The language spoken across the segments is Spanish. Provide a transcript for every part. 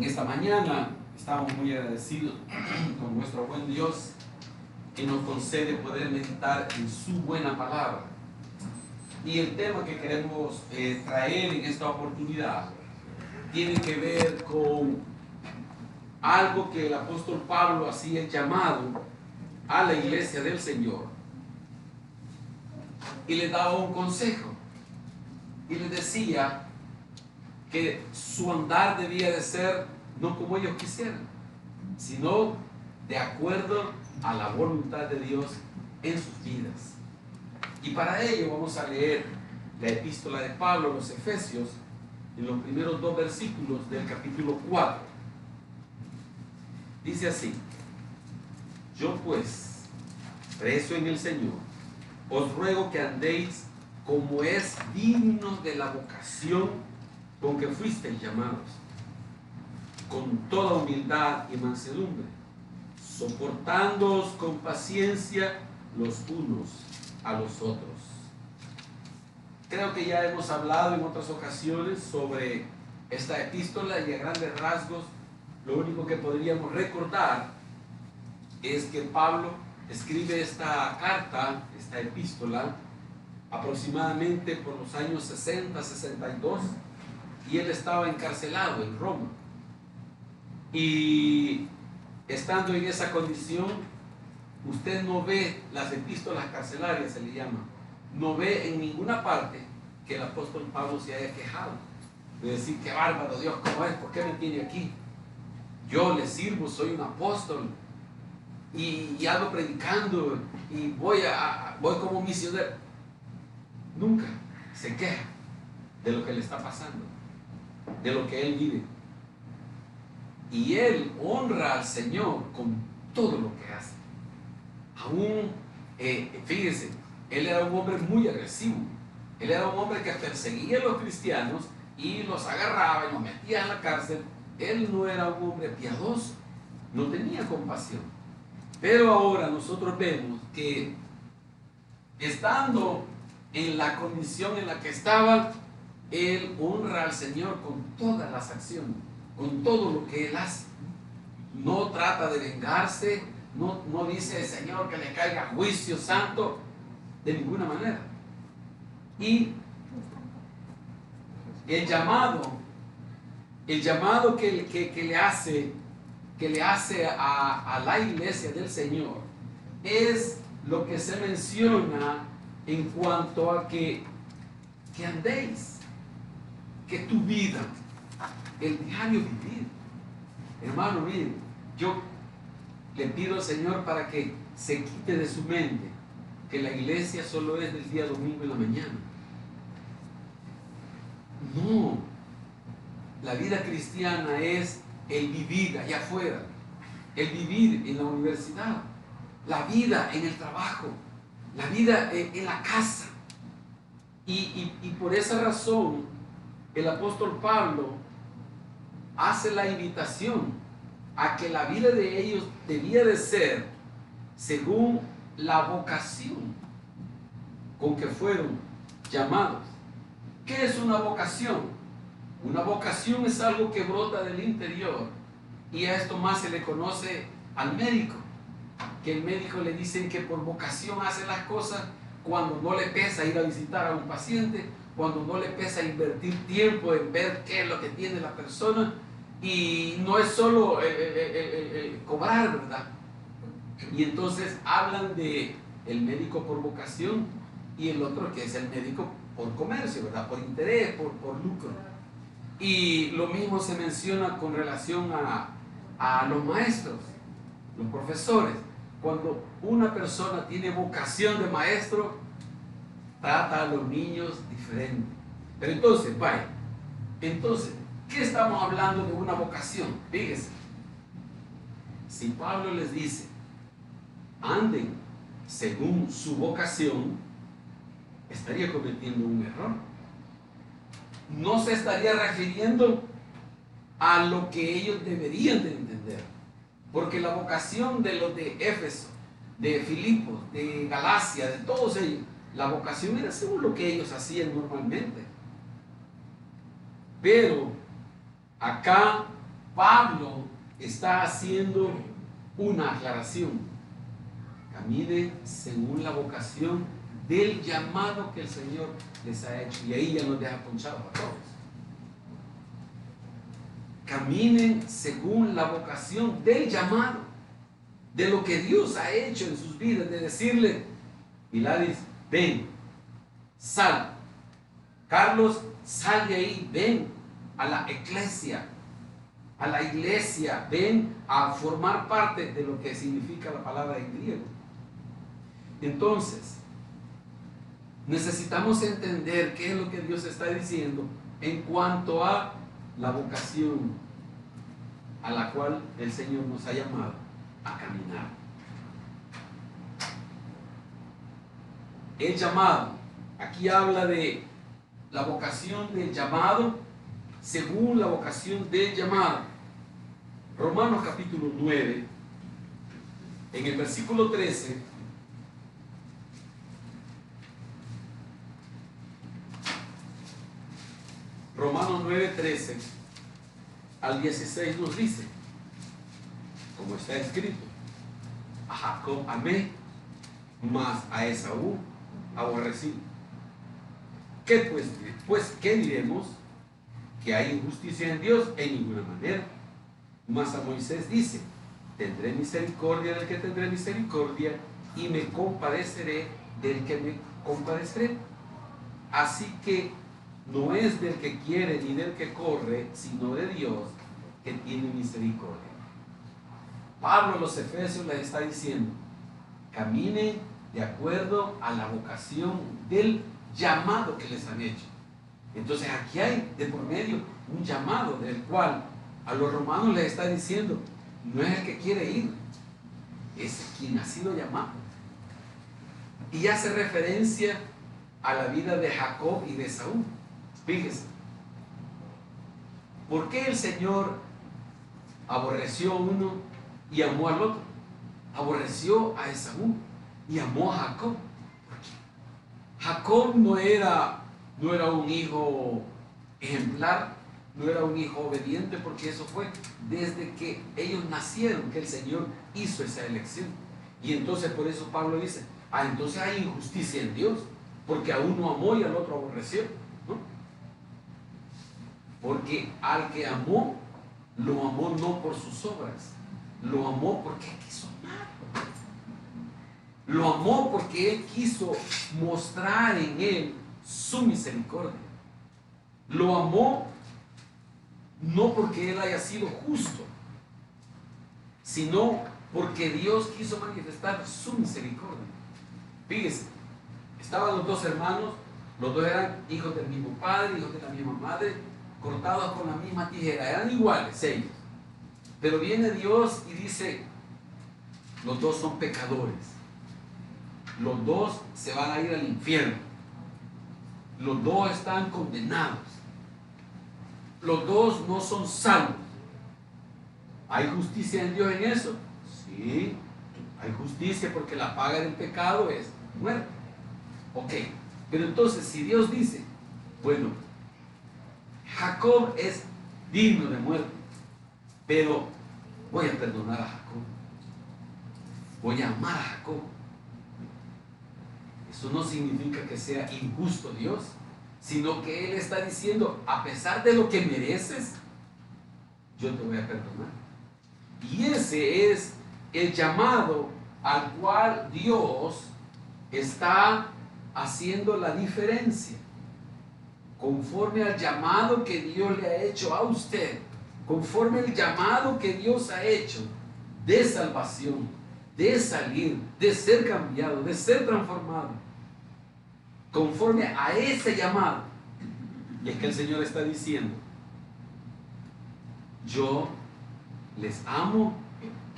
En esta mañana estamos muy agradecidos con nuestro buen Dios que nos concede poder meditar en su buena palabra. Y el tema que queremos traer en esta oportunidad tiene que ver con algo que el apóstol Pablo hacía el llamado a la iglesia del Señor y le daba un consejo y le decía que su andar debía de ser no como ellos quisieran, sino de acuerdo a la voluntad de Dios en sus vidas. Y para ello vamos a leer la epístola de Pablo a los Efesios en los primeros 2 versículos del capítulo 4. Dice así: yo pues, preso en el Señor, os ruego que andéis como es digno de la vocación con que fuisteis llamados, con toda humildad y mansedumbre, soportándoos con paciencia los unos a los otros. Creo que ya hemos hablado en otras ocasiones sobre esta epístola y a grandes rasgos lo único que podríamos recordar es que Pablo escribe esta carta, esta epístola, aproximadamente por los años 60, 62, y él estaba encarcelado en Roma. Y estando en esa condición, usted no ve las epístolas carcelarias, se le llama, no ve en ninguna parte que el apóstol Pablo se haya quejado de decir: qué bárbaro Dios, ¿cómo es? ¿Por qué me tiene aquí? Yo le sirvo, soy un apóstol y ando predicando y voy como misionero. Nunca se queja de lo que le está pasando, de lo que él vive. Y él honra al Señor con todo lo que hace. Aún, fíjese, él era un hombre muy agresivo. Él era un hombre que perseguía a los cristianos y los agarraba y los metía en la cárcel. Él no era un hombre piadoso, no tenía compasión. Pero ahora nosotros vemos que, estando en la condición en la que estaba, él honra al Señor con todas las acciones, con todo lo que él hace. No trata de vengarse, no dice: Señor, que le caiga juicio santo, de ninguna manera. Y el llamado que le hace a la iglesia del Señor es lo que se menciona en cuanto a que andéis, que tu vida, el diario vivir. Hermano, miren, yo le pido al Señor para que se quite de su mente que la iglesia solo es del día domingo en la mañana. No, la vida cristiana es el vivir allá afuera, el vivir en la universidad, la vida en el trabajo, la vida en la casa. Y por esa razón el apóstol Pablo hace la invitación a que la vida de ellos debía de ser según la vocación con que fueron llamados. ¿Qué es una vocación? Una vocación es algo que brota del interior, y a esto más se le conoce al médico, que el médico le dicen que por vocación hace las cosas cuando no le pesa ir a visitar a un paciente, cuando no le pesa invertir tiempo en ver qué es lo que tiene la persona, y no es solo cobrar, ¿verdad? Y entonces hablan de el médico por vocación y el otro que es el médico por comercio, ¿verdad? Por interés, por lucro. Y lo mismo se menciona con relación a los maestros, los profesores. Cuando una persona tiene vocación de maestro, trata a los niños diferente. Pero entonces, vaya, ¿qué estamos hablando de una vocación? Fíjese, si Pablo les dice: anden según su vocación, estaría cometiendo un error. No se estaría refiriendo a lo que ellos deberían de entender, porque la vocación de los de Éfeso, de Filipos, de Galacia, de todos ellos, la vocación era según lo que ellos hacían normalmente. Pero acá Pablo está haciendo una aclaración. Caminen según la vocación del llamado que el Señor les ha hecho. Y ahí ya nos deja ponchados a todos. Caminen según la vocación del llamado, de lo que Dios ha hecho en sus vidas, de decirle, Pilaris, ven, sal. Carlos, sal de ahí, ven a la iglesia, ven a formar parte de lo que significa la palabra en griego. Entonces, necesitamos entender qué es lo que Dios está diciendo en cuanto a la vocación a la cual el Señor nos ha llamado a caminar. El llamado, aquí habla de la vocación del llamado, según la vocación del llamado. Romanos capítulo 9, en el versículo 13, Romanos 9, 13 al 16 nos dice, como está escrito, a Jacob amé, mas a Esaú aborrecí. ¿Qué pues qué diremos? ¿Que hay injusticia en Dios? En ninguna manera. Mas a Moisés dice, tendré misericordia del que tendré misericordia y me compadeceré del que me compadeceré. Así que no es del que quiere ni del que corre, sino de Dios que tiene misericordia. Pablo a los Efesios les está diciendo, caminen de acuerdo a la vocación del llamado que les han hecho. Entonces aquí hay de por medio un llamado del cual a los romanos les está diciendo, no es el que quiere ir, es quien ha sido llamado. Y hace referencia a la vida de Jacob y de Esaú. Fíjese, ¿por qué el Señor aborreció a uno y amó al otro? Aborreció a Esaú y amó a Jacob. ¿Por qué? Jacob no era un hijo ejemplar, no era un hijo obediente, porque eso fue desde que ellos nacieron que el Señor hizo esa elección. Y entonces por eso Pablo dice, entonces hay injusticia en Dios, porque a uno amó y al otro aborreció, ¿no? Porque al que amó, lo amó no por sus obras, lo amó porque quiso amarlo. Lo amó porque él quiso mostrar en él su misericordia. Lo amó no porque él haya sido justo, sino porque Dios quiso manifestar su misericordia. Fíjese, estaban los dos hermanos, los dos eran hijos del mismo padre, hijos de la misma madre, cortados con la misma tijera, eran iguales ellos. Pero viene Dios y dice, los dos son pecadores, los dos se van a ir al infierno, los dos están condenados, los dos no son salvos. ¿Hay justicia en Dios en eso? Sí, hay justicia porque la paga del pecado es muerte. Ok, pero entonces si Dios dice, bueno, Jacob es digno de muerte, pero voy a perdonar a Jacob, voy a amar a Jacob. Eso no significa que sea injusto Dios, sino que Él está diciendo, a pesar de lo que mereces, yo te voy a perdonar. Y ese es el llamado al cual Dios está haciendo la diferencia. Conforme al llamado que Dios le ha hecho a usted, conforme al llamado que Dios ha hecho de salvación, de salir, de ser cambiado, de ser transformado, conforme a ese llamado, y es que el Señor está diciendo, yo les amo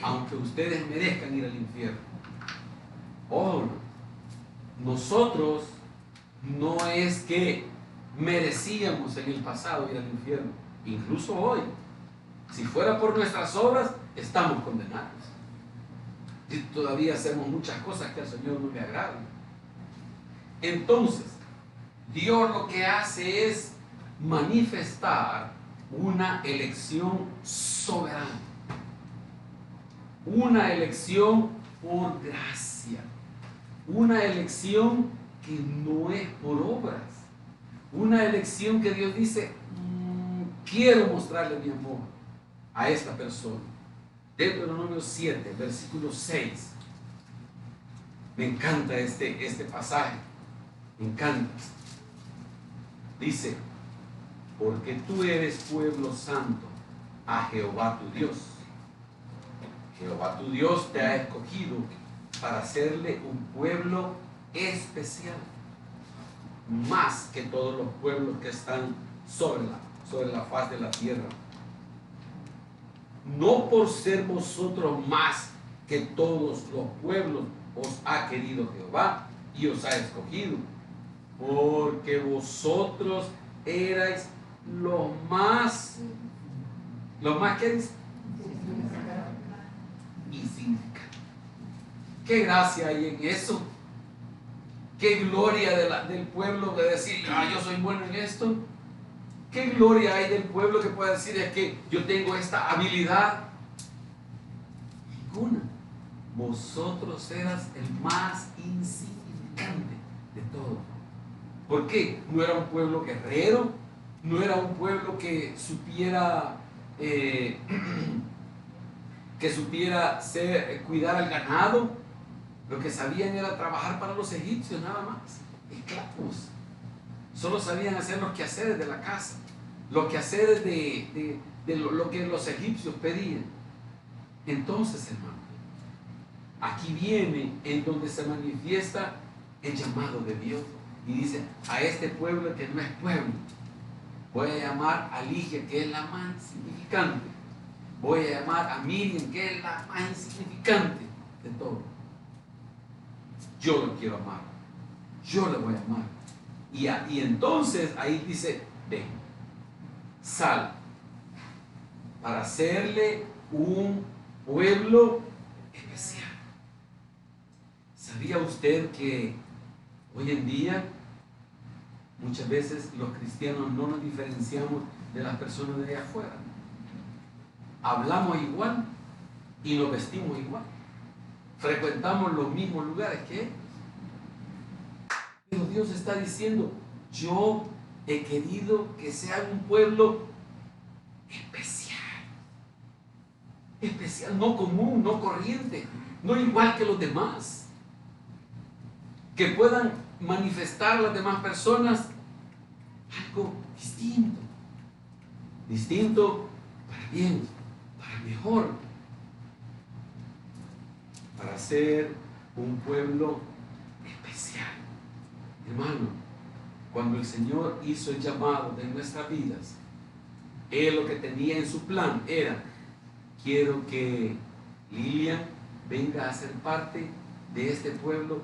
aunque ustedes merezcan ir al infierno. Ojo, nosotros no es que merecíamos en el pasado ir al infierno, incluso hoy, si fuera por nuestras obras, estamos condenados. Y todavía hacemos muchas cosas que al Señor no le agradan. Entonces, Dios lo que hace es manifestar una elección soberana, una elección por gracia, una elección que no es por obras, una elección que Dios dice, quiero mostrarle mi amor a esta persona. Deuteronomio 7, versículo 6. Me encanta este pasaje, me encanta. Dice, porque tú eres pueblo santo a Jehová tu Dios. Jehová tu Dios te ha escogido para hacerle un pueblo especial, más que todos los pueblos que están sobre la faz de la tierra. No por ser vosotros más que todos los pueblos os ha querido Jehová y os ha escogido, porque vosotros erais los más que insignificantes. Qué gracia hay en eso. Qué gloria del pueblo de decir, yo soy bueno en esto. Qué gloria hay del pueblo que puede decir, es que yo tengo esta habilidad. Ninguna. Vosotros eras el más insignificante de todo. ¿Por qué? No era un pueblo guerrero, no era un pueblo que supiera cuidar al ganado. Lo que sabían era trabajar para los egipcios, nada más. Esclavos. Solo sabían hacer los quehaceres de la casa, los quehaceres de lo que los egipcios pedían. Entonces, hermano, aquí viene en donde se manifiesta el llamado de Dios. Y dice, a este pueblo que no es pueblo, voy a llamar a Ligia, que es la más insignificante. Voy a llamar a Miriam, que es la más insignificante de todo. Yo lo quiero amar. Yo le voy a amar. Y entonces ahí dice, ven, sal, para hacerle un pueblo especial. ¿Sabía usted que hoy en día muchas veces los cristianos no nos diferenciamos de las personas de allá afuera? Hablamos igual y nos vestimos igual. Frecuentamos los mismos lugares que ellos. Pero Dios está diciendo, yo he querido que sea un pueblo especial. Especial, no común, no corriente, no igual que los demás. Que puedan manifestar las demás personas algo distinto. Distinto para bien, para mejor. Para ser un pueblo especial. Hermano, cuando el Señor hizo el llamado de nuestras vidas, Él lo que tenía en su plan era, quiero que Lilian venga a ser parte de este pueblo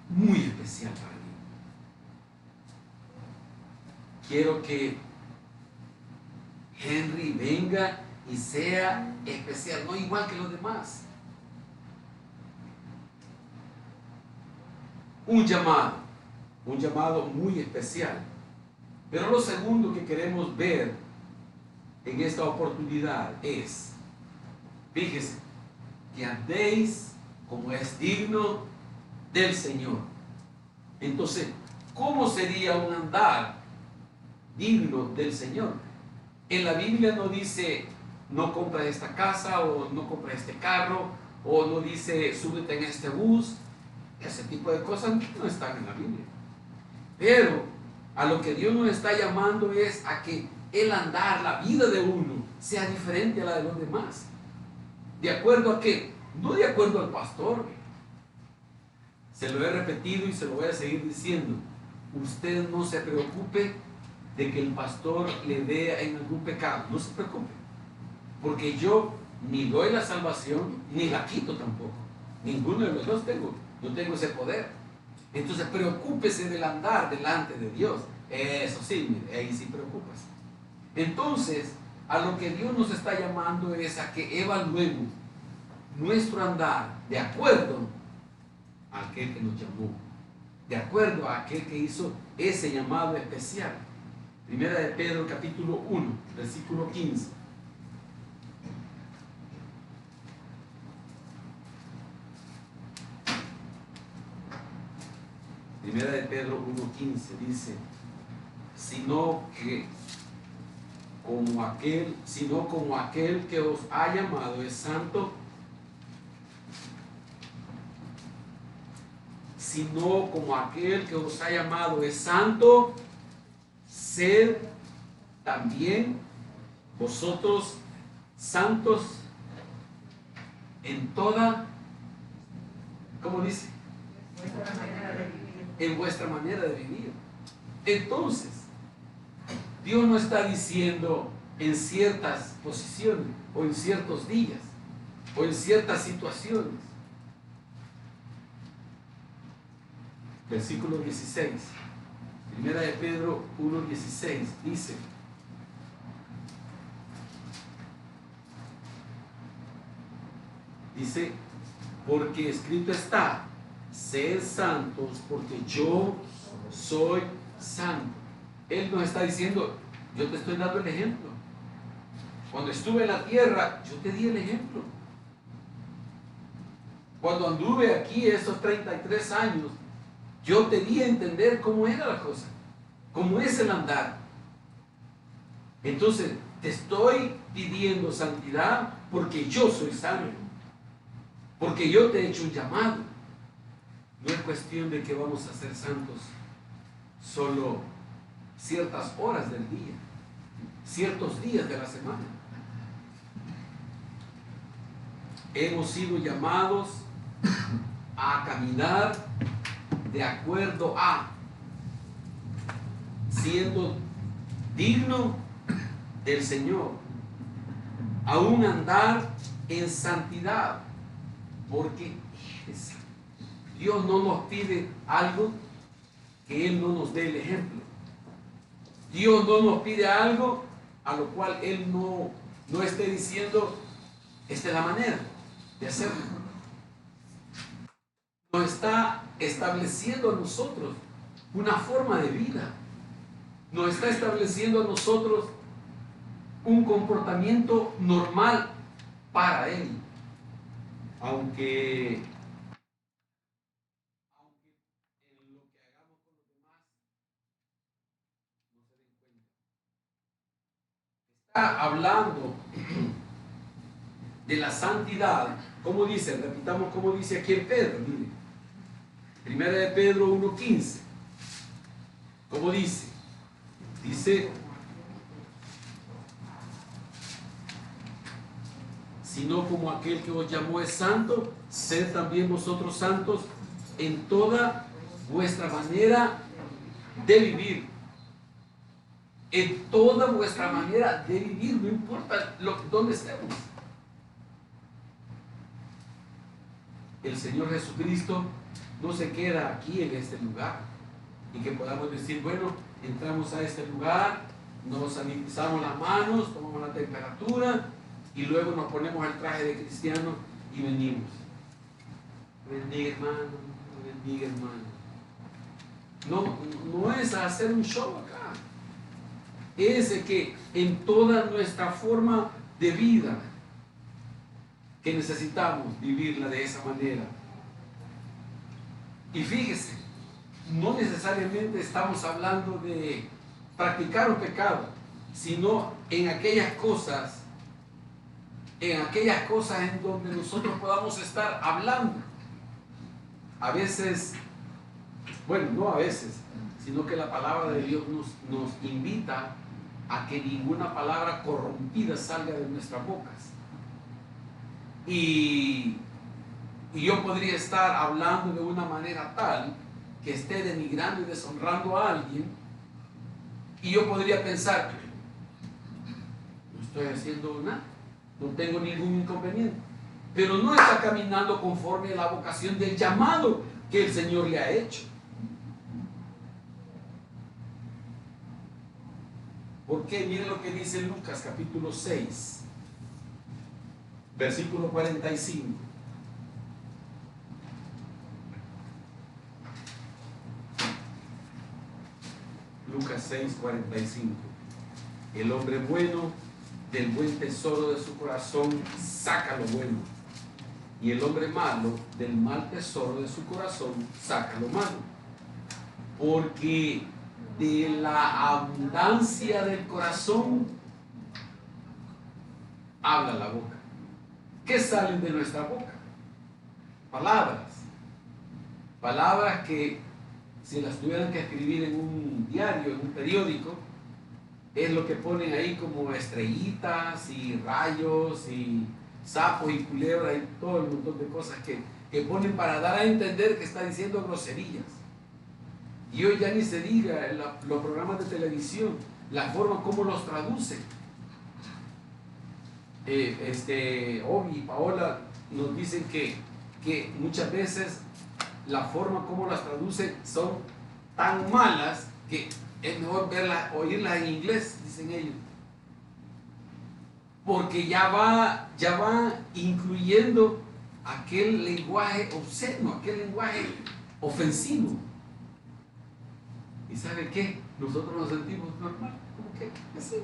muy especial para mí. Quiero que Henry venga y sea especial, no igual que los demás. Un llamado muy especial. Pero lo segundo que queremos ver en esta oportunidad es, fíjese, que andéis como es digno del Señor. Entonces, ¿cómo sería un andar digno del Señor? En la Biblia no dice, no compres esta casa, o no compres este carro, o no dice, súbete en este bus. Ese tipo de cosas no están en la Biblia. Pero a lo que Dios nos está llamando es a que el andar, la vida de uno, sea diferente a la de los demás. ¿De acuerdo a qué? No de acuerdo al pastor. Se lo he repetido y se lo voy a seguir diciendo. Usted no se preocupe de que el pastor le vea en algún pecado. No se preocupe. Porque yo ni doy la salvación, ni la quito tampoco. Ninguno de los dos tengo. No tengo ese poder. Entonces preocúpese del andar delante de Dios. Eso sí, mire, ahí sí preocúpese. Entonces, a lo que Dios nos está llamando es a que evaluemos nuestro andar de acuerdo a aquel que nos llamó, de acuerdo a aquel que hizo ese llamado especial. Primera de Pedro capítulo 1, versículo 15. Primera de Pedro 1:15 dice, sino como aquel que os ha llamado es santo, sino como aquel que os ha llamado es santo, sed también vosotros santos en toda, ¿cómo dice? En vuestra manera de vivir. Entonces, Dios no está diciendo en ciertas posiciones o en ciertos días o en ciertas situaciones. Versículo 16. Primera de Pedro 1:16 dice, porque escrito está, sed santos porque yo soy santo. Él nos está diciendo, yo te estoy dando el ejemplo. Cuando estuve en la tierra, yo te di el ejemplo. Cuando anduve aquí estos 33 años, yo te di a entender cómo era la cosa, cómo es el andar. Entonces, te estoy pidiendo santidad porque yo soy santo, porque yo te he hecho un llamado. No es cuestión de que vamos a ser santos solo ciertas horas del día, ciertos días de la semana. Hemos sido llamados a caminar de acuerdo a, siendo digno del Señor, a un andar en santidad, porque Dios no nos pide algo que Él no nos dé el ejemplo. Dios no nos pide algo a lo cual Él no esté diciendo, esta es la manera de hacerlo. Nos está estableciendo a nosotros una forma de vida. Nos está estableciendo a nosotros un comportamiento normal para Él. Aunque en lo que hagamos con los demás no se den cuenta. Está hablando de la santidad. ¿Cómo dice? Repitamos cómo dice aquí en Pedro. Mire. Primera de Pedro 1:15. ¿Cómo dice? Dice, sino como aquel que os llamó es santo, sed también vosotros santos en toda vuestra manera de vivir. En toda vuestra manera de vivir, no importa dónde estemos. El Señor Jesucristo no se queda aquí en este lugar y que podamos decir, bueno, entramos a este lugar, nos sanitizamos las manos, tomamos la temperatura y luego nos ponemos el traje de cristiano y venimos. Bendiga hermano, bendiga hermano. No es hacer un show acá. Es que en toda nuestra forma de vida que necesitamos vivirla de esa manera. Y fíjese, no necesariamente estamos hablando de practicar un pecado, sino en aquellas cosas en donde nosotros podamos estar hablando. A veces, bueno, no a veces, sino que la palabra de Dios nos invita a que ninguna palabra corrompida salga de nuestras bocas. Y yo podría estar hablando de una manera tal que esté denigrando y deshonrando a alguien, y yo podría pensar, no estoy haciendo nada, no tengo ningún inconveniente, pero no está caminando conforme a la vocación del llamado que el Señor le ha hecho. Porque miren lo que dice Lucas capítulo 6, versículo 45. Lucas 6:45. El hombre bueno del buen tesoro de su corazón saca lo bueno, y el hombre malo del mal tesoro de su corazón saca lo malo. Porque de la abundancia del corazón habla la boca. ¿Qué salen de nuestra boca? Palabras. Palabras que si las tuvieran que escribir en un diario, en un periódico, es lo que ponen ahí como estrellitas y rayos y sapos y culebras y todo el montón de cosas que ponen para dar a entender que está diciendo groserías. Y hoy ya ni se diga los programas de televisión, la forma como los traducen. Obi y Paola nos dicen que muchas veces la forma como las traducen son tan malas que es mejor oírlas en inglés, dicen ellos. Porque ya va incluyendo aquel lenguaje obsceno, aquel lenguaje ofensivo. ¿Y sabe qué? Nosotros nos sentimos normal, como que así.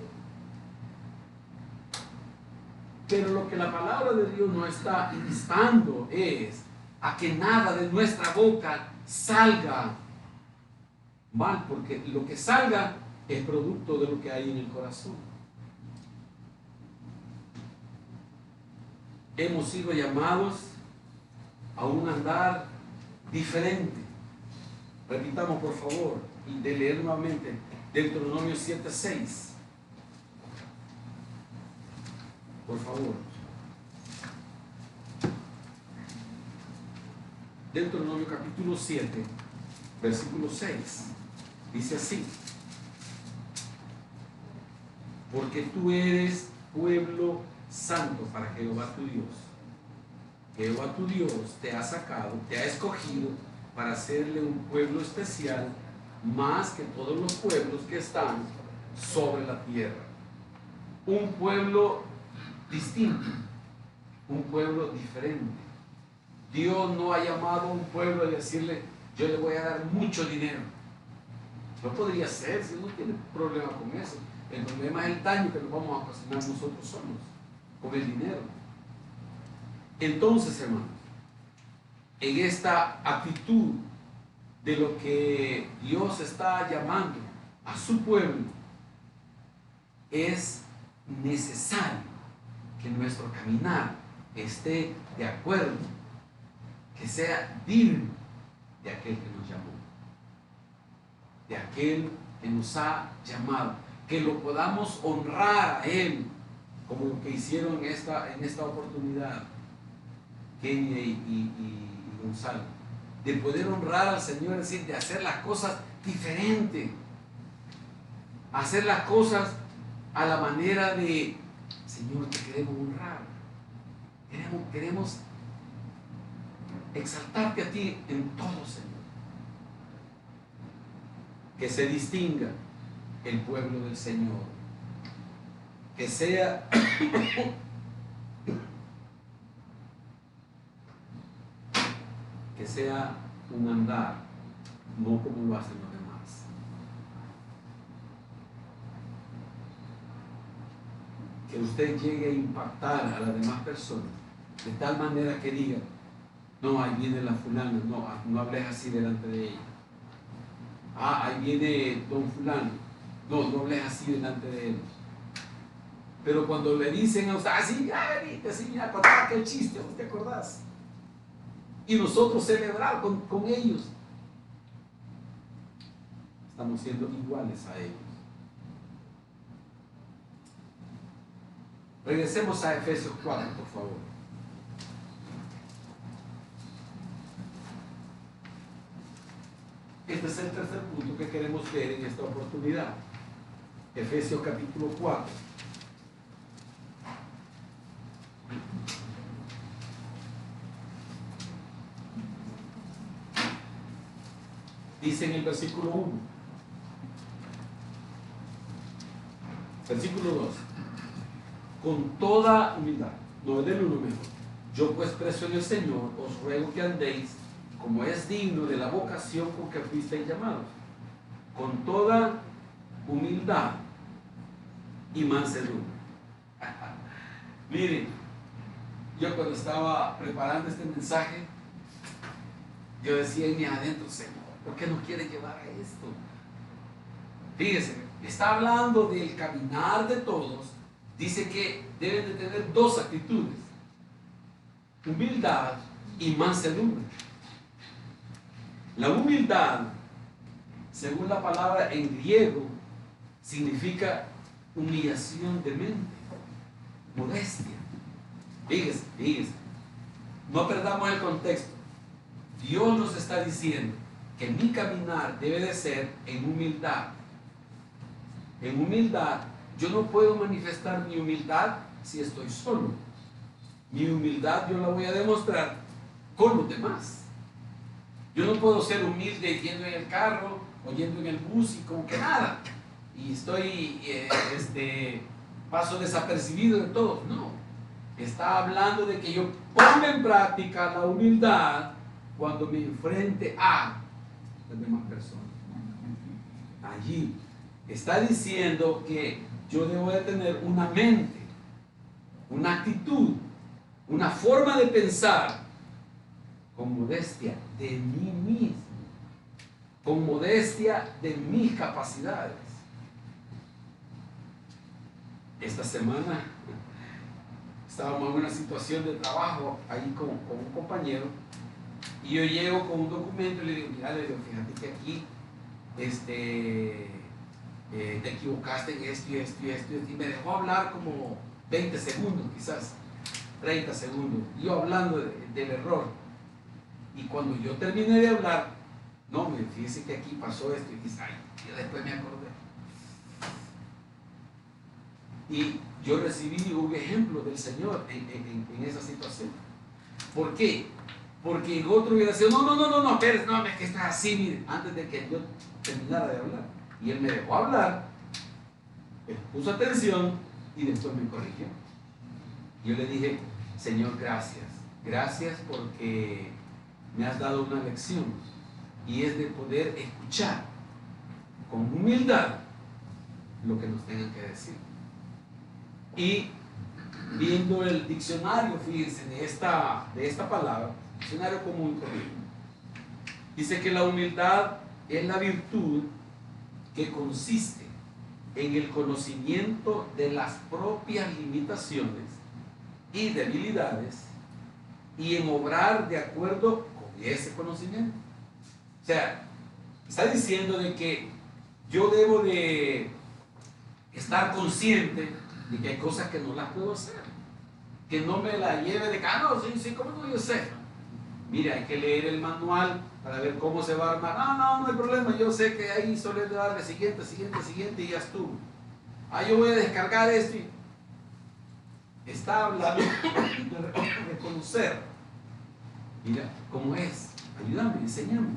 Pero lo que la palabra de Dios nos está instando es a que nada de nuestra boca salga mal, porque lo que salga es producto de lo que hay en el corazón. Hemos sido llamados a un andar diferente. Repitamos por favor, y de leer nuevamente Deuteronomio 7:6. Por favor. Deuteronomio capítulo 7, versículo 6. Dice así: porque tú eres pueblo santo para Jehová tu Dios. Jehová tu Dios te ha sacado, te ha escogido para hacerle un pueblo especial, más que todos los pueblos que están sobre la tierra. Un pueblo distinto, un pueblo diferente. Dios no ha llamado a un pueblo a decirle: yo le voy a dar mucho dinero. No podría ser, si no tiene problema con eso. El problema es el daño que nos vamos a ocasionar nosotros solos con el dinero. Entonces, hermanos, en esta actitud de lo que Dios está llamando a su pueblo, es necesario que nuestro caminar esté de acuerdo, que sea digno de aquel que nos llamó, de aquel que nos ha llamado, que lo podamos honrar a Él, como lo que hicieron en esta oportunidad Kenia y Gonzalo, de poder honrar al Señor, es decir, de hacer las cosas diferentes, hacer las cosas a la manera de: Señor, te queremos honrar, queremos exaltarte a ti en todo, Señor. Que se distinga el pueblo del Señor, que sea un andar, no como lo hacen los demás. Que usted llegue a impactar a las demás personas de tal manera que digan: no, ahí viene la fulana, no hables así delante de ella. Ahí viene don fulano, no hables así delante de ellos. Pero cuando le dicen a usted: sí, venite, sí, mira, contá aquel chiste, ¿vos te acordás? Y nosotros celebrar con ellos, estamos siendo iguales a ellos. Regresemos a Efesios 4, por favor. Este es el tercer punto que queremos ver en esta oportunidad. Efesios capítulo 4. Dice en el versículo 1, versículo 2: con toda humildad, no es del 1 mejor, yo pues preso en el Señor, os ruego que andéis como es digno de la vocación con que fuisteis llamados, con toda humildad y mansedumbre. Miren, yo cuando estaba preparando este mensaje, yo decía en mi adentro, Señor, ¿por qué nos quiere llevar a esto? Fíjese, está hablando del caminar de todos. Dice que deben de tener dos actitudes: humildad y mansedumbre. La humildad, según la palabra en griego, significa humillación de mente, modestia. Fíjese, fíjese, no perdamos el contexto. Dios nos está diciendo que mi caminar debe de ser en humildad. En humildad, yo no puedo manifestar mi humildad si estoy solo. Mi humildad yo la voy a demostrar con los demás. Yo no puedo ser humilde yendo en el carro o yendo en el bus y como que nada. Y estoy, paso desapercibido de todos. No. Está hablando de que yo ponga en práctica la humildad cuando me enfrente a las demás personas. Allí está diciendo que yo debo de tener una mente, una actitud, una forma de pensar con modestia de mí mismo, con modestia de mis capacidades. Esta semana estábamos en una situación de trabajo ahí con un compañero y yo llego con un documento y le digo, mira, fíjate que aquí te equivocaste en esto y esto y esto, y me dejó hablar como 20 segundos, quizás 30 segundos, yo hablando del error. Y cuando yo terminé de hablar, no, me fíjese que aquí pasó esto, y dice, ay, yo después me acordé. Y yo recibí un ejemplo del Señor en esa situación. ¿Por qué? Porque en otro hubiera sido, no, Pérez, no, es que está así, mire, antes de que yo terminara de hablar. Y él me dejó hablar, él puso atención y después me corrigió. Yo le dije, Señor, gracias porque me has dado una lección, y es de poder escuchar con humildad lo que nos tengan que decir. Y viendo el diccionario, fíjense, de esta palabra, diccionario común, dice que la humildad es la virtud que consiste en el conocimiento de las propias limitaciones y debilidades y en obrar de acuerdo con ese conocimiento. O sea, está diciendo de que yo debo de estar consciente de que hay cosas que no las puedo hacer, que no me la lleve de no, sí, ¿cómo no? Yo sé. Mira, hay que leer el manual para ver cómo se va a armar. No hay problema, yo sé que ahí solo es de darle siguiente y ya estuvo. Yo voy a descargar esto y está hablando de reconocer. Mira, ¿cómo es? Ayúdame, enséñame.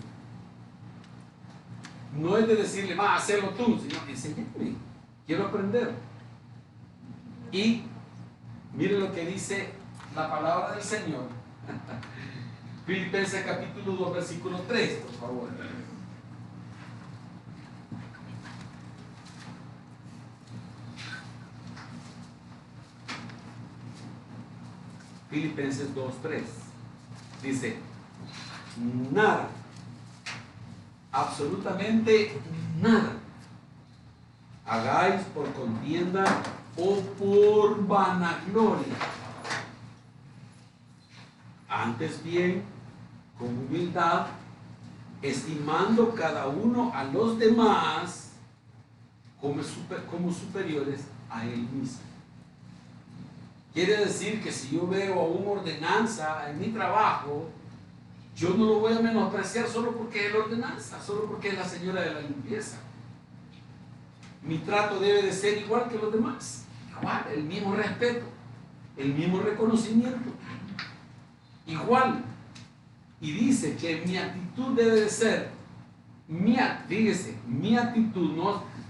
No es de decirle, hazlo tú, sino enséñame, quiero aprender. Y mire lo que dice la palabra del Señor. Filipenses capítulo 2, versículo 3, por favor. Filipenses 2, 3. Dice, nada, absolutamente nada, hagáis por contienda o por vanagloria. Antes bien, con humildad, estimando cada uno a los demás como superiores a él mismo. Quiere decir que si yo veo a una ordenanza en mi trabajo, yo no lo voy a menospreciar solo porque es la ordenanza, solo porque es la señora de la limpieza. Mi trato debe de ser igual que los demás, igual, el mismo respeto, el mismo reconocimiento, igual. Y dice que mi actitud debe de ser, fíjese, mi actitud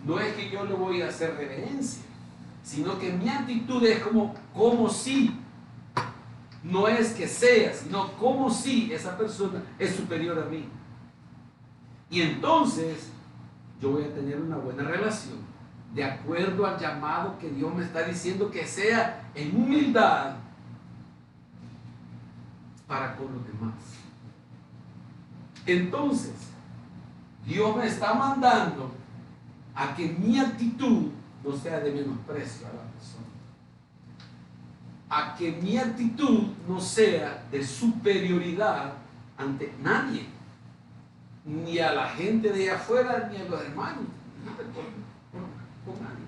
no es que yo le voy a hacer reverencia, sino que mi actitud es como si, no es que sea, sino como si esa persona es superior a mí. Y entonces yo voy a tener una buena relación de acuerdo al llamado que Dios me está diciendo que sea en humildad para con los demás. Entonces, Dios me está mandando a que mi actitud no sea de menosprecio a la persona, a que mi actitud no sea de superioridad ante nadie, ni a la gente de allá afuera, ni a los hermanos, nada, con nadie.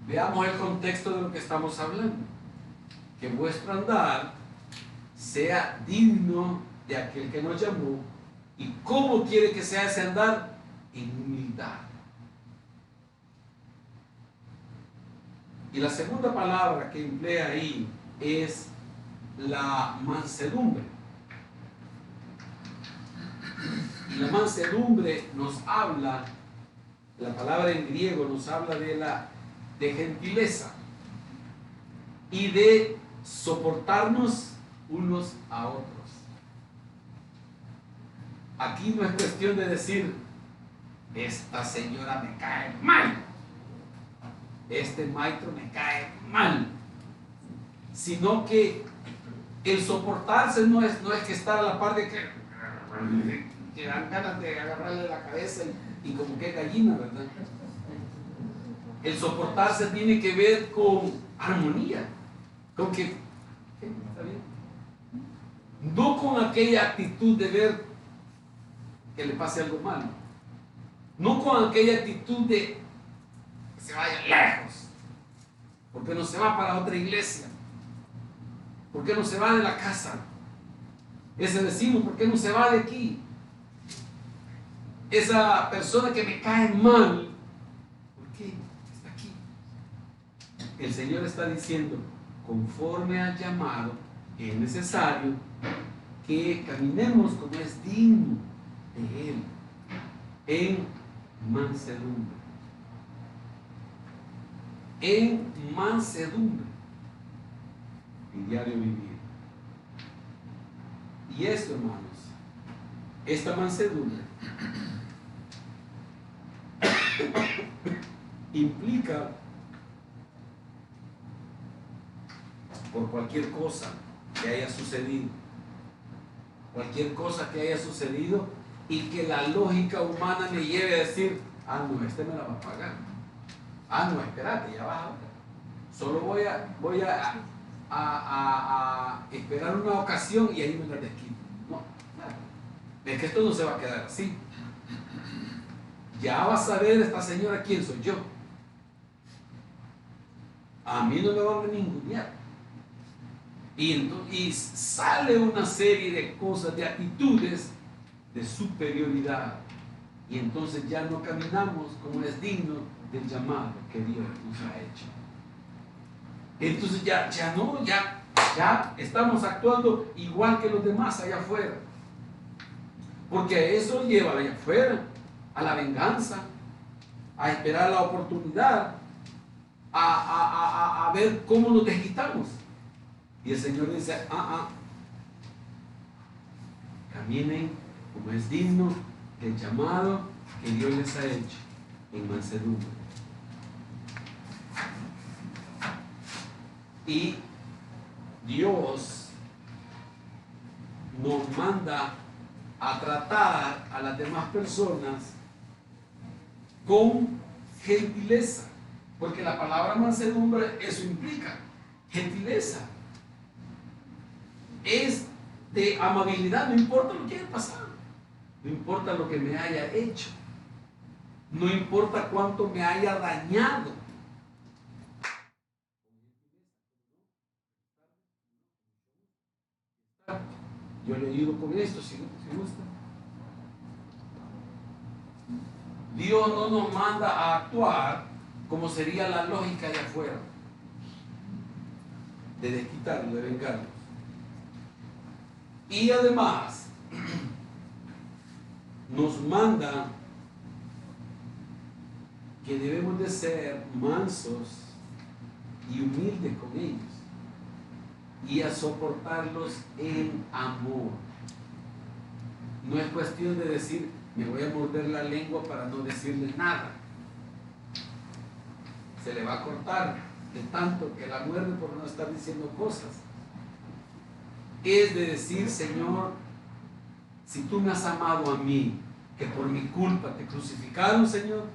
Veamos el contexto de lo que estamos hablando. Que vuestro andar sea digno de aquel que nos llamó. ¿Y cómo quiere que sea ese andar? En humildad. Y la segunda palabra que emplea ahí es la mansedumbre. Y la mansedumbre nos habla, la palabra en griego nos habla de gentileza y de soportarnos unos a otros. Aquí no es cuestión de decir, esta señora me cae mal, este maestro me cae mal, sino que el soportarse no es que estar a la par de que dan ganas de agarrarle la cabeza y como que gallina, ¿verdad? El soportarse tiene que ver con armonía, con que está bien, no con aquella actitud de ver que le pase algo malo, no con aquella actitud de que se vaya lejos, porque no se va para otra iglesia, porque no se va de la casa, ese vecino, ¿por qué no se va de aquí? Esa persona que me cae mal, ¿por qué está aquí? El Señor está diciendo, conforme al llamado, es necesario que caminemos como es digno de Él, en mansedumbre. En mansedumbre. Mi diario vivir. Y esto, hermanos, esta mansedumbre implica, por cualquier cosa que haya sucedido, y que la lógica humana me lleve a decir, ah, no, este me la va a pagar, ah, no, espérate, ya vas a ver, solo voy a esperar una ocasión y ahí me la desquito. No, claro, es que esto no se va a quedar así. Ya vas a ver esta señora quién soy yo. A mí no me van a ningunear. Y sale una serie de cosas, de actitudes de superioridad. Y entonces ya no caminamos como es digno del llamado que Dios nos ha hecho. Entonces ya estamos actuando igual que los demás allá afuera. Porque eso lleva allá afuera a la venganza, a esperar la oportunidad, a ver cómo nos desquitamos. Y el Señor dice, caminen como es digno del llamado que Dios les ha hecho en mansedumbre. Y Dios nos manda a tratar a las demás personas con gentileza, porque la palabra mansedumbre eso implica, gentileza. Es de amabilidad, no importa lo que haya pasado, no importa lo que me haya hecho, no importa cuánto me haya dañado. Yo le ayudo con esto, si gusta. Dios no nos manda a actuar como sería la lógica de afuera, de desquitarnos, de vengarnos. Y además nos manda que debemos de ser mansos y humildes con ellos y a soportarlos en amor. No es cuestión de decir, me voy a morder la lengua para no decirle nada. Se le va a cortar de tanto que la muerde por no estar diciendo cosas. Es de decir, Señor, si tú me has amado a mí, que por mi culpa te crucificaron, Señor,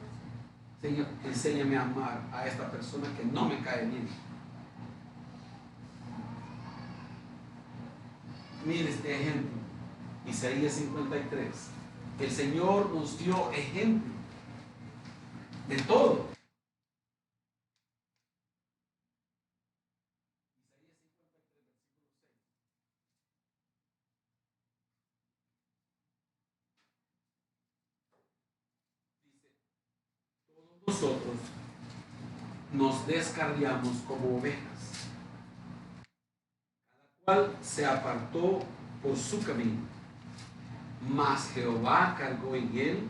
Señor, enséñame a amar a esta persona que no me cae bien. Mire este ejemplo, Isaías 53. El Señor nos dio ejemplo de todo. Nosotros nos descarriamos como ovejas, cada cual se apartó por su camino, mas Jehová cargó en él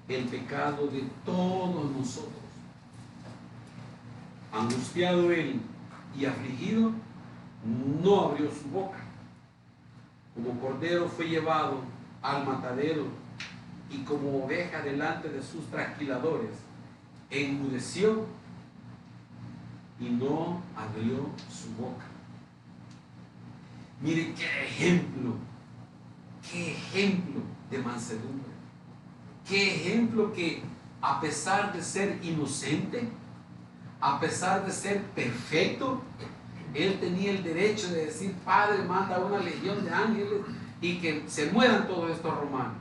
el pecado de todos nosotros. Angustiado él y afligido, no abrió su boca. Como cordero fue llevado al matadero, y como oveja delante de sus trasquiladores, enmudeció y no abrió su boca. Mire qué ejemplo de mansedumbre, qué ejemplo que a pesar de ser inocente, a pesar de ser perfecto, él tenía el derecho de decir: Padre, manda una legión de ángeles y que se mueran todos estos romanos.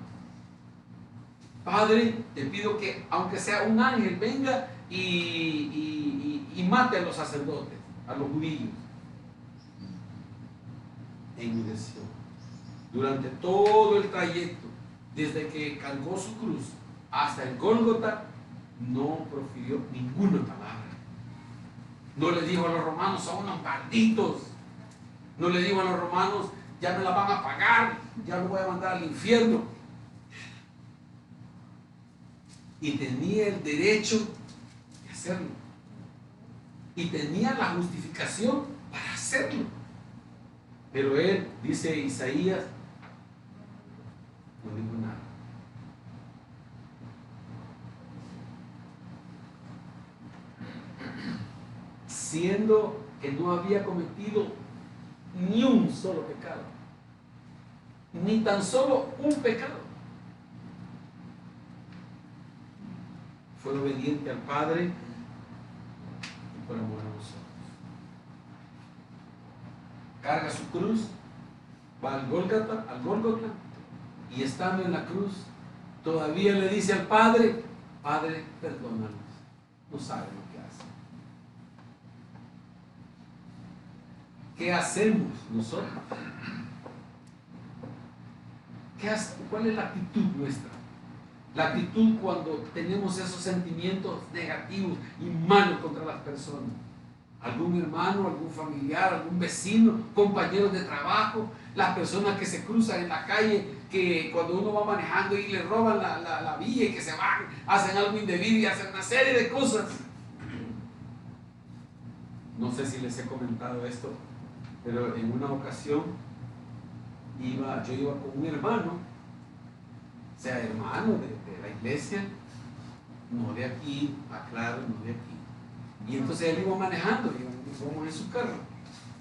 Padre, te pido que aunque sea un ángel venga y mate a los sacerdotes, a los judíos. Enmudeció. Durante todo el trayecto, desde que cargó su cruz hasta el Gólgota, no profirió ninguna palabra. No le dijo a los romanos: son unos malditos. No le dijo a los romanos: ya me la van a pagar, ya me voy a mandar al infierno. Y tenía el derecho de hacerlo. Y tenía la justificación para hacerlo. Pero él, dice Isaías, no dijo nada. Siendo que no había cometido ni un solo pecado, ni tan solo un pecado. Fue obediente al Padre y por amor a nosotros. Carga su cruz, va al Gólgota, y estando en la cruz, todavía le dice al Padre: Padre, perdónalos, no saben lo que hacen. ¿Qué hacemos nosotros? ¿Cuál es la actitud nuestra? La actitud cuando tenemos esos sentimientos negativos y malos contra las personas. Algún hermano, algún familiar, algún vecino, compañeros de trabajo, las personas que se cruzan en la calle, que cuando uno va manejando y le roban la vía y que se van, hacen algo indebido y hacen una serie de cosas. No sé si les he comentado esto, pero en una ocasión yo iba con un hermano, o sea, hermano de la iglesia, no de aquí, aclaro, no de aquí. Y entonces él iba manejando, íbamos en su carro.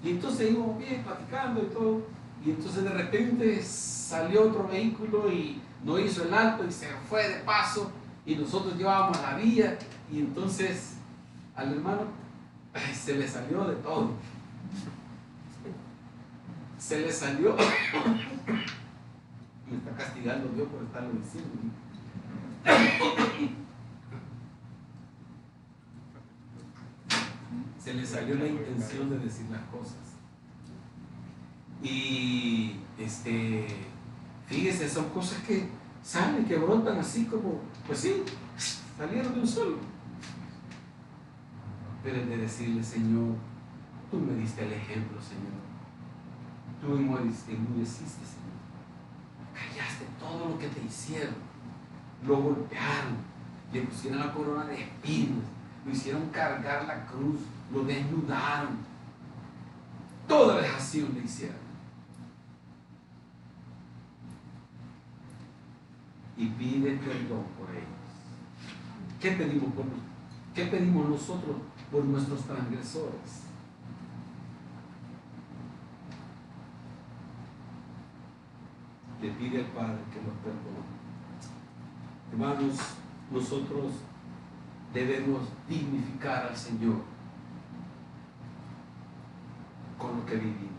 Y entonces íbamos bien, platicando y todo. Y entonces de repente salió otro vehículo y no hizo el alto y se fue de paso. Y nosotros llevábamos la vía. Y entonces al hermano se le salió de todo. Se le salió. Me está castigando Dios por estarlo diciendo. Se le salió la intención de decir las cosas. Y fíjese, son cosas que salen, que brotan así como, pues sí, salieron de un solo. Pero es de decirle: Señor, tú me diste el ejemplo, Señor. Tú enmudeciste, Señor. Callaste todo lo que te hicieron. Lo golpearon, le pusieron la corona de espinas, lo hicieron cargar la cruz, lo desnudaron. Toda vejación le hicieron. y pide perdón por ellos. ¿Qué pedimos nosotros por nuestros transgresores? Le pide al Padre que los perdone. Hermanos, nosotros debemos dignificar al Señor con lo que vivimos,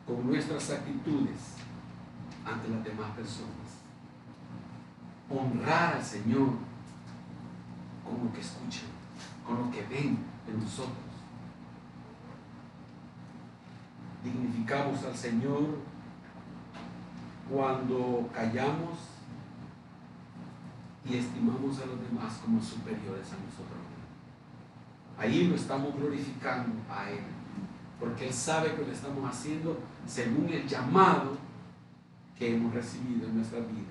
con nuestras actitudes ante las demás personas. Honrar al Señor con lo que escuchan, con lo que ven de nosotros. Dignificamos al Señor cuando callamos y estimamos a los demás como superiores a nosotros. Ahí lo estamos glorificando a Él, porque Él sabe que lo estamos haciendo según el llamado que hemos recibido en nuestras vidas.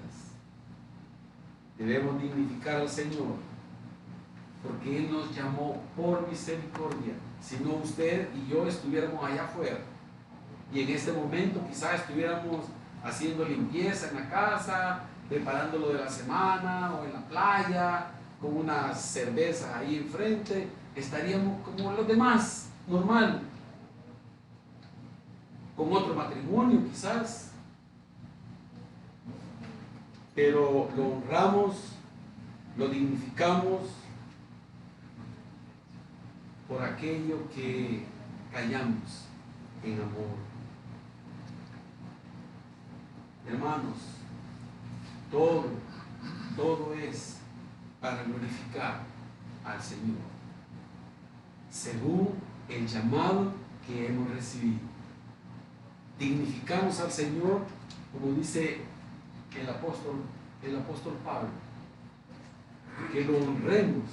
Debemos dignificar al Señor, porque Él nos llamó por misericordia. Si no, usted y yo estuviéramos allá afuera, y en este momento quizás estuviéramos haciendo limpieza en la casa, preparando lo de la semana, o en la playa, con unas cervezas ahí enfrente, estaríamos como los demás, normal, con otro matrimonio quizás, pero lo honramos, lo dignificamos por aquello que callamos en amor. Hermanos, todo es para glorificar al Señor, según el llamado que hemos recibido. Dignificamos al Señor, como dice el apóstol Pablo, que lo honremos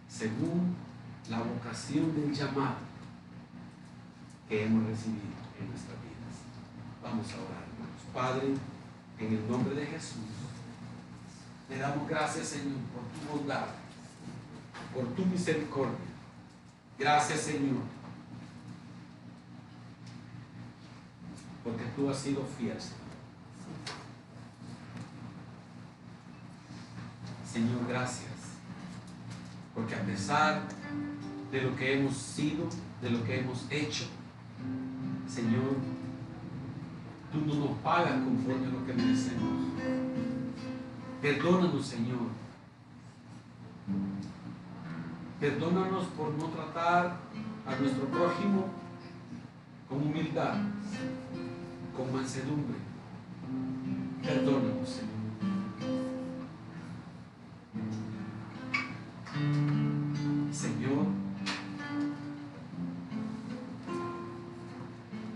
según la vocación del llamado que hemos recibido en nuestras vidas. Vamos a orar, hermanos. Padre, en el nombre de Jesús, te damos gracias, Señor, por tu bondad, por tu misericordia. Gracias, Señor, porque tú has sido fiel, Señor. Señor, gracias, porque a pesar de lo que hemos sido, de lo que hemos hecho, Señor, tú no nos pagas conforme a lo que merecemos. Perdónanos, Señor. Perdónanos por no tratar a nuestro prójimo con humildad, con mansedumbre. Perdónanos, Señor. Señor,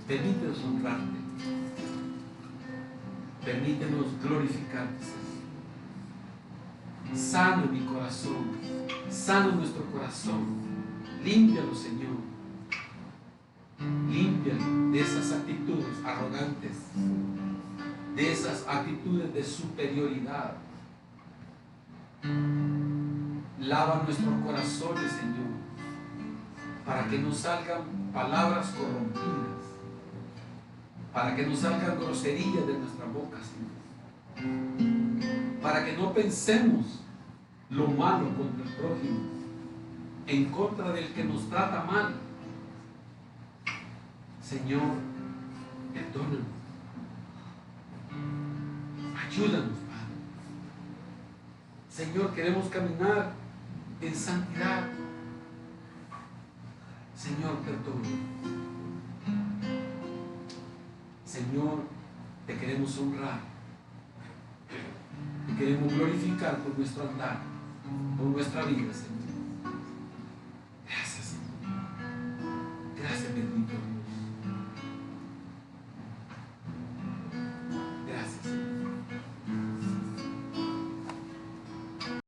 permítenos honrarte, permítenos glorificarte, Señor. Sana mi corazón, sana nuestro corazón, límpialo, Señor, límpialo de esas actitudes arrogantes, de esas actitudes de superioridad. Lava nuestros corazones, Señor, para que no salgan palabras corrompidas, para que no salgan groserías de nuestra boca, Señor, para que no pensemos lo malo contra el prójimo, en contra del que nos trata mal. Señor, perdónanos, ayúdanos, Padre. Señor, queremos caminar en santidad. Señor, perdona. Señor, te queremos honrar, te queremos glorificar por nuestro andar, por nuestra vida, Señor.